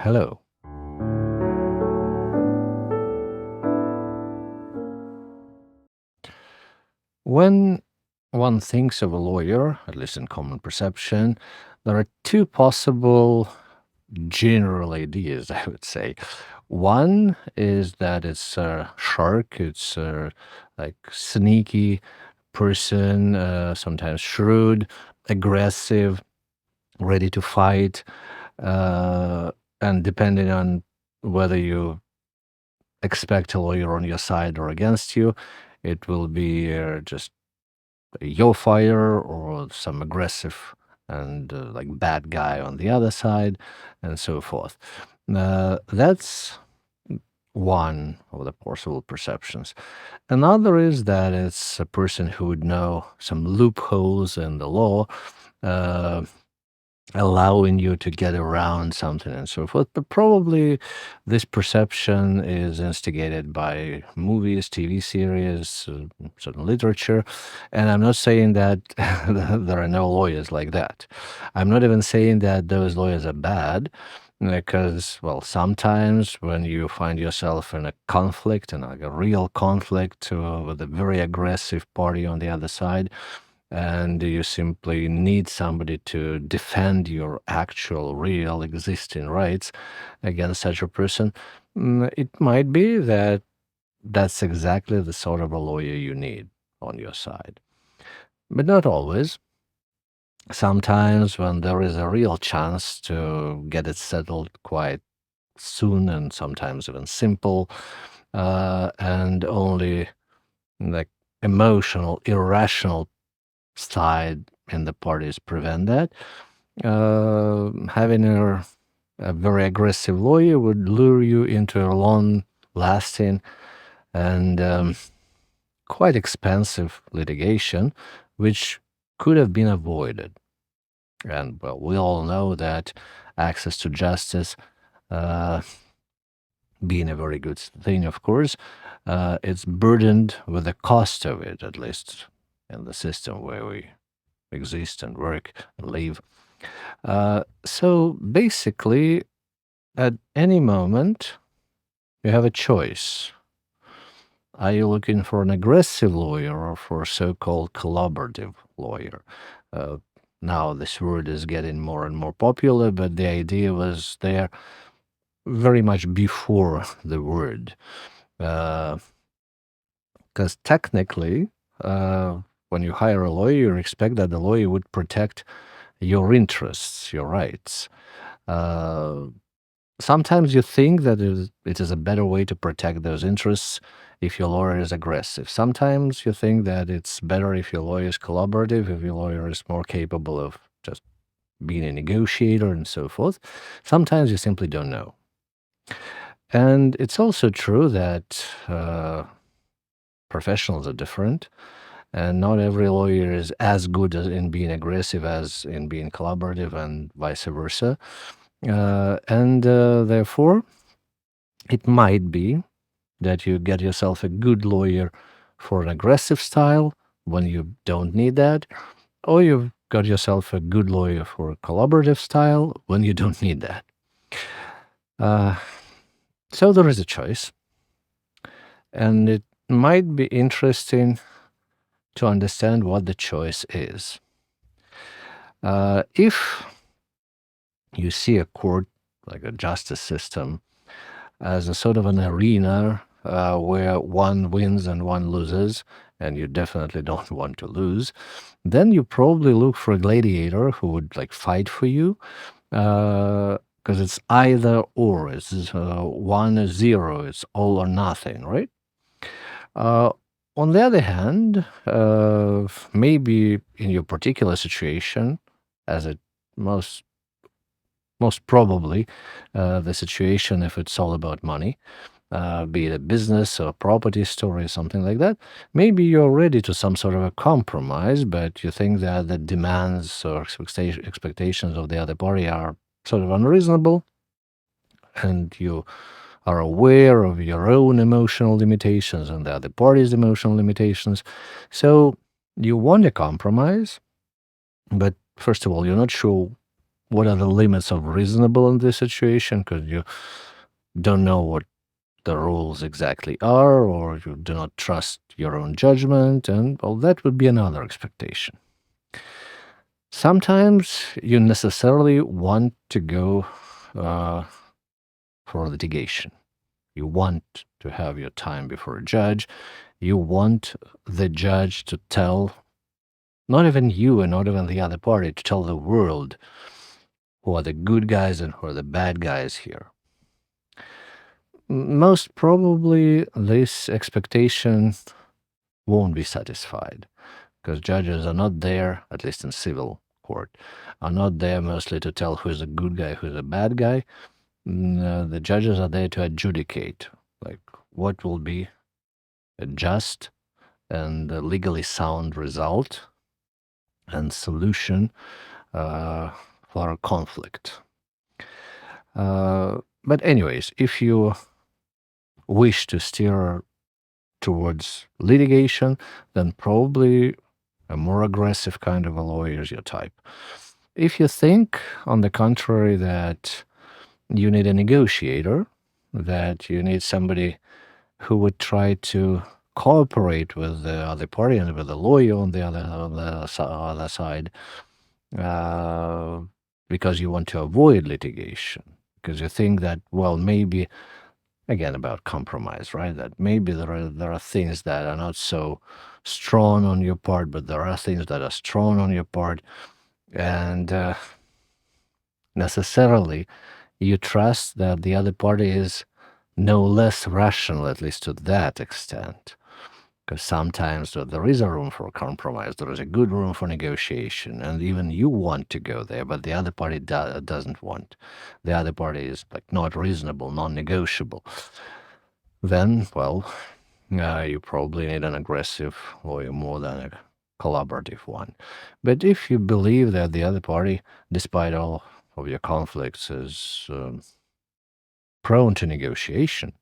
Hello. When one thinks of a lawyer, at least in common perception, there are two possible general ideas, I would say. One is that it's a shark, it's a like sneaky person, sometimes shrewd, aggressive, ready to fight, uh, and depending on whether you expect a lawyer on your side or against you, it will be just your fire or some aggressive and like bad guy on the other side, and so forth. That's one of the possible perceptions. Another is that it's a person who would know some loopholes in the law, uh, allowing you to get around something and so forth. But probably this perception is instigated by movies, TV series, certain literature. And I'm not saying that there are no lawyers like that. I'm not even saying that those lawyers are bad. Because, well, sometimes when you find yourself in a conflict, and like a real conflict with a very aggressive party on the other side, and you simply need somebody to defend your actual, real, existing rights against such a person, it might be that that's exactly the sort of a lawyer you need on your side. But not always. Sometimes, when there is a real chance to get it settled quite soon and sometimes even simple, and only like emotional, irrational side in the parties prevent that. Having a very aggressive lawyer would lure you into a long lasting and quite expensive litigation, which could have been avoided. And well, we all know that access to justice, uh, being a very good thing, of course, it's burdened with the cost of it, at least in the system where we exist and work and live. So basically, at any moment, you have a choice. Are you looking for an aggressive lawyer or for a so-called collaborative lawyer? Uh, Now, this word is getting more and more popular, but the idea was there very much before the word. Because technically, when you hire a lawyer, you expect that the lawyer would protect your interests, your rights. Uh, Sometimes you think that it is a better way to protect those interests if your lawyer is aggressive. Sometimes you think that it's better if your lawyer is collaborative, if your lawyer is more capable of just being a negotiator and so forth. Sometimes you simply don't know. And it's also true that professionals are different, and not every lawyer is as good in being aggressive as in being collaborative, and vice versa. And therefore, it might be that you get yourself a good lawyer for an aggressive style when you don't need that, or you've got yourself a good lawyer for a collaborative style when you don't need that. Uh, so there is a choice, and it might be interesting to understand what the choice is. If you see a court, like a justice system, as a sort of an arena where one wins and one loses, and you definitely don't want to lose, then you probably look for a gladiator who would like fight for you, because it's either or. It's 1 or 0. It's all or nothing, right? Uh, on the other hand, maybe in your particular situation, as it most most probably the situation, if it's all about money, be it a business or property story, something like that, maybe you're ready to some sort of a compromise, but you think that the demands or expectations of the other party are sort of unreasonable, and you are aware of your own emotional limitations and the other party's emotional limitations. So you want a compromise, but first of all, you're not sure what are the limits of reasonable in this situation, because you don't know what the rules exactly are, or you do not trust your own judgment, and well, that would be another expectation. Sometimes you necessarily want to go uh, for litigation. You want to have your time before a judge. You want the judge to tell, not even you and not even the other party, to tell the world who are the good guys and who are the bad guys here. Most probably, this expectation won't be satisfied, because judges are not there, at least in civil court, are not there mostly to tell who's a good guy, who's a bad guy. The judges are there to adjudicate, like what will be a just and a legally sound result and solution for a conflict. But anyways, if you wish to steer towards litigation, then probably a more aggressive kind of a lawyer is your type. If you think, on the contrary, that you need a negotiator, that you need somebody who would try to cooperate with the other party and with the lawyer on the other side, because you want to avoid litigation, because you think that, well, maybe, again, about compromise, right? That maybe there are things that are not so strong on your part, but there are things that are strong on your part, and necessarily you trust that the other party is no less rational, at least to that extent. Because sometimes there is a room for compromise, there is a good room for negotiation, and even you want to go there, but the other party doesn't want. The other party is like not reasonable, non-negotiable. Then, well, you probably need an aggressive lawyer more than a collaborative one. But if you believe that the other party, despite all of your conflicts, is prone to negotiation,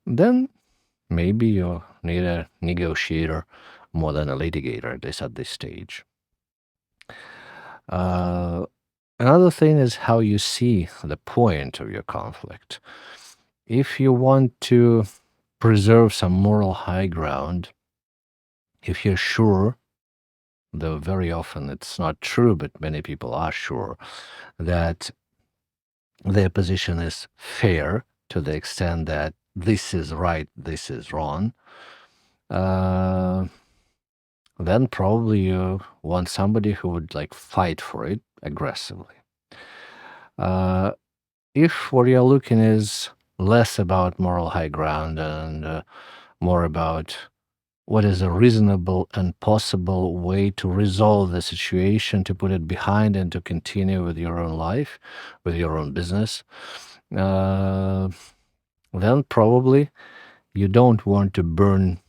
then maybe you need a negotiator more than a litigator, at least at this stage. Another thing is how you see the point of your conflict. If you want to preserve some moral high ground, if you're sure, though very often it's not true, but many people are sure, that their position is fair to the extent that this is right, this is wrong, then probably you want somebody who would like fight for it aggressively. If what you're looking is less about moral high ground and more about what is a reasonable and possible way to resolve the situation, to put it behind and to continue with your own life, with your own business, then probably you don't want to burn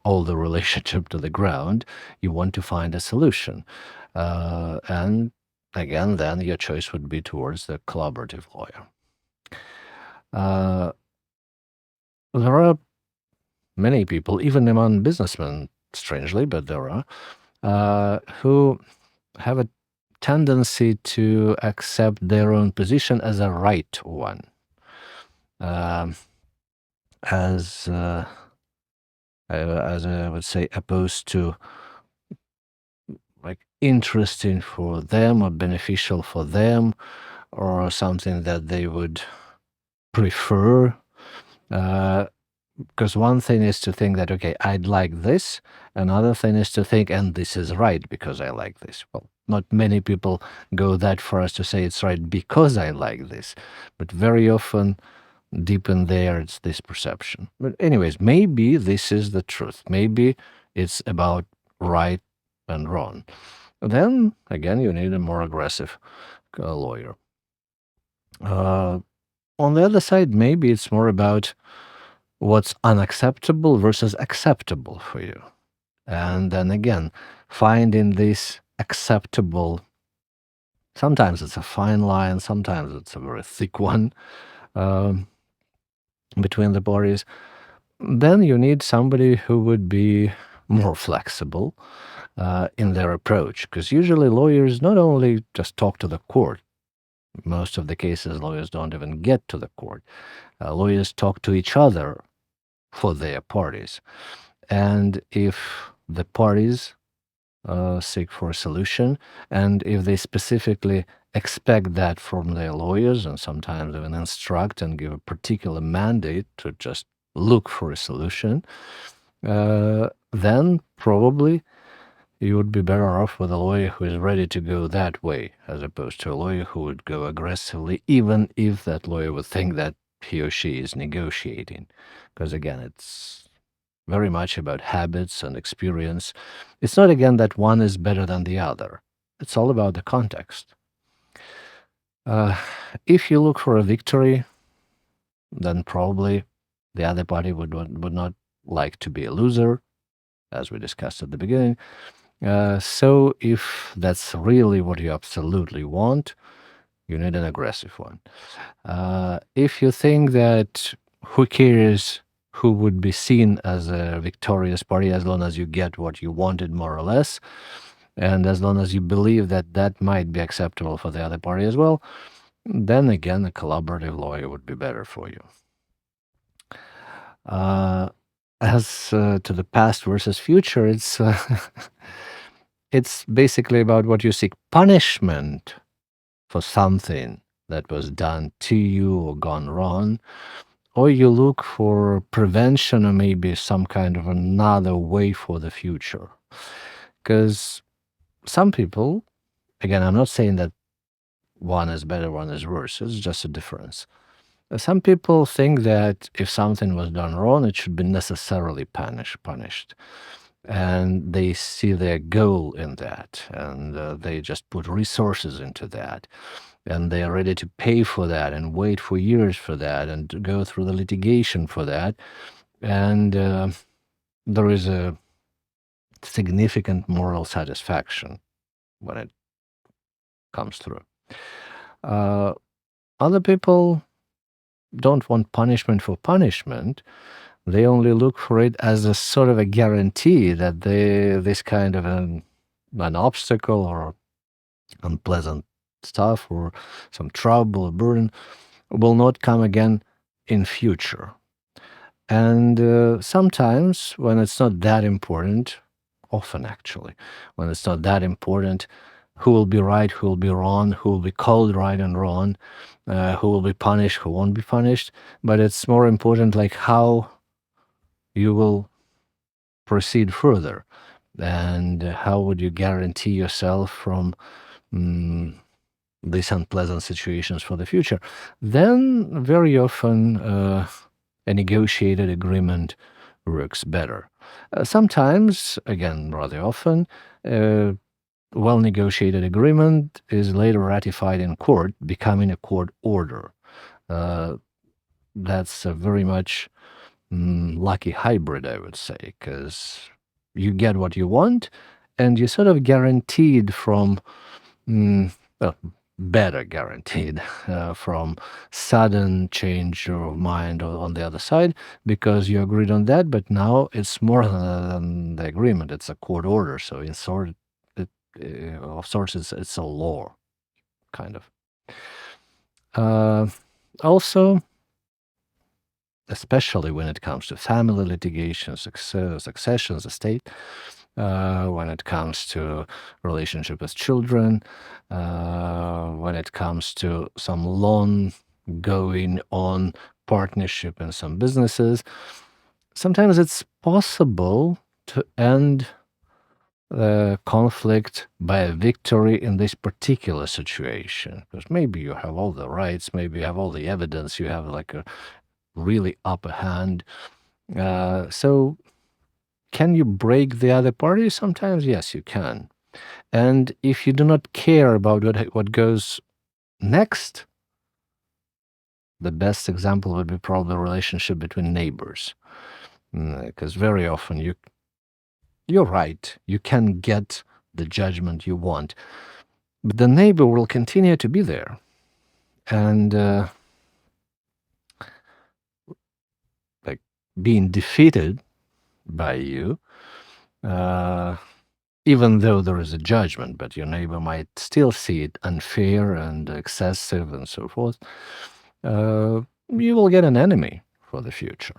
all the relationship to the ground. You want to find a solution. And again, then your choice would be towards the collaborative lawyer. There are many people, even among businessmen, strangely, but there are, who have a tendency to accept their own position as a right one, as I would say, opposed to like interesting for them or beneficial for them, or something that they would prefer. Because one thing is to think that, okay, I'd like this. Another thing is to think, and this is right because I like this. Well, not many people go that far as to say it's right because I like this. But very often, deep in there, it's this perception. But anyways, maybe this is the truth. Maybe it's about right and wrong. Then, again, you need a more aggressive lawyer. On the other side, maybe it's more about what's unacceptable versus acceptable for you. And then again, finding this acceptable, sometimes it's a fine line, sometimes it's a very thick one between the parties. Then you need somebody who would be more flexible in their approach, because usually lawyers not only just talk to the court, Most of the cases, lawyers don't even get to the court. Lawyers talk to each other for their parties. And if the parties seek for a solution, and if they specifically expect that from their lawyers, and sometimes even instruct and give a particular mandate to just look for a solution, then probably you would be better off with a lawyer who is ready to go that way, as opposed to a lawyer who would go aggressively, even if that lawyer would think that he or she is negotiating. Because again, it's very much about habits and experience. It's not, again, that one is better than the other. It's all about the context. Uh, if you look for a victory, then probably the other party would not like to be a loser, as we discussed at the beginning. So if that's really what you absolutely want, you need an aggressive one. If you think that who cares who would be seen as a victorious party as long as you get what you wanted, more or less, and as long as you believe that that might be acceptable for the other party as well, then again, a collaborative lawyer would be better for you. As to the past versus future, it's basically about what you seek: punishment for something that was done to you or gone wrong, or you look for prevention or maybe some kind of another way for the future. Because some people, again, I'm not saying that one is better, one is worse, it's just a difference. Some people think that if something was done wrong, it should be necessarily punished. And they see their goal in that, and they just put resources into that. And they are ready to pay for that and wait for years for that and to go through the litigation for that. And there is a significant moral satisfaction when it comes through. Other people don't want punishment for punishment. They only look for it as a sort of a guarantee that this kind of an obstacle or unpleasant stuff or some trouble or burden will not come again in future. And sometimes when it's not that important, often actually, when it's not that important, who will be right, who will be wrong, who will be called right and wrong, who will be punished, who won't be punished, but it's more important like how you will proceed further, and how would you guarantee yourself from these unpleasant situations for the future. Then very often a negotiated agreement works better. Sometimes, again, rather often, a well-negotiated agreement is later ratified in court, becoming a court order. That's a very much lucky hybrid, I would say, because you get what you want, and you're sort of guaranteed from, well, better guaranteed from sudden change of mind on the other side, because you agreed on that, but now it's more than the agreement. It's a court order, so of sorts it's a law, kind of. Also, especially when it comes to family litigation, successions, estate, when it comes to relationship with children, when it comes to some long going on partnership in some businesses, sometimes it's possible to end the conflict by a victory in this particular situation. Because maybe you have all the rights, maybe you have all the evidence, you have like a really upper hand. So can you break the other party? Sometimes, yes, you can. And if you do not care about what goes next, the best example would be probably a relationship between neighbors. Because very often you're right, you can get the judgment you want, but the neighbor will continue to be there. And like being defeated by you, even though there is a judgment, but your neighbor might still see it unfair and excessive and so forth, uh, you will get an enemy for the future.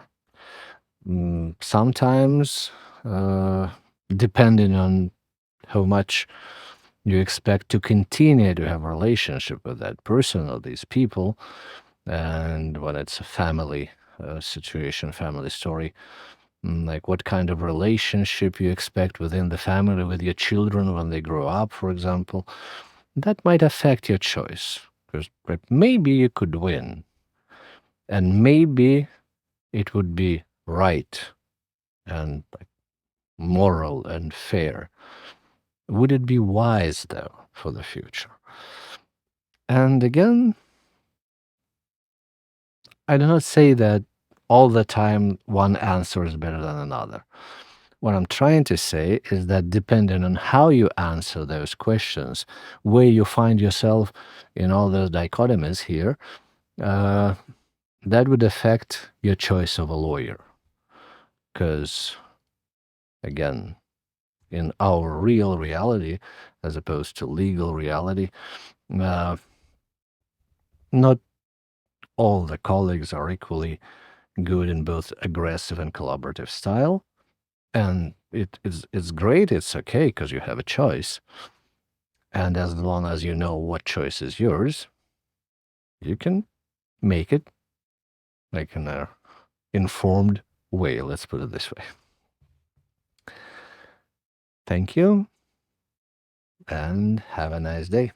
Sometimes, uh, depending on how much you expect to continue to have a relationship with that person or these people, and when it's a family situation, family story, like what kind of relationship you expect within the family with your children when they grow up, for example, that might affect your choice. Because maybe you could win, and maybe it would be right and like, moral and fair. Would it be wise, though, for the future? And again, I do not say that all the time one answer is better than another. What I'm trying to say is that depending on how you answer those questions, where you find yourself in all those dichotomies here, uh, that would affect your choice of a lawyer. Because, again, in our real reality, as opposed to legal reality, uh, not all the colleagues are equally good in both aggressive and collaborative style. And it's great, it's okay, because you have a choice. And as long as you know what choice is yours, you can make it like in an informed way, let's put it this way. Thank you, and have a nice day.